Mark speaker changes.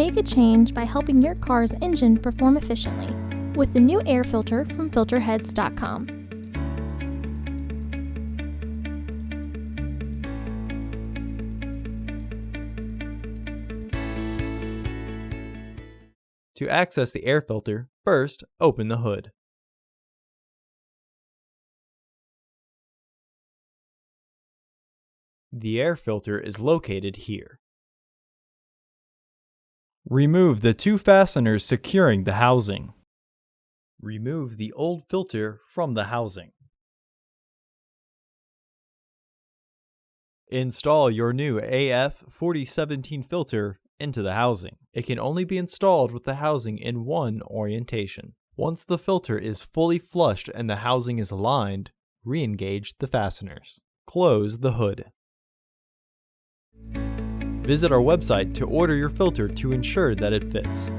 Speaker 1: Make a change by helping your car's engine perform efficiently with the new air filter from Filterheads.com.
Speaker 2: To access the air filter, first open the hood. The air filter is located here. Remove the two fasteners securing the housing. Remove the old filter from the housing. Install your new AF4017 filter into the housing. It can only be installed with the housing in one orientation. Once the filter is fully flushed and the housing is aligned, re-engage the fasteners. Close the hood. Visit our website to order your filter to ensure that it fits.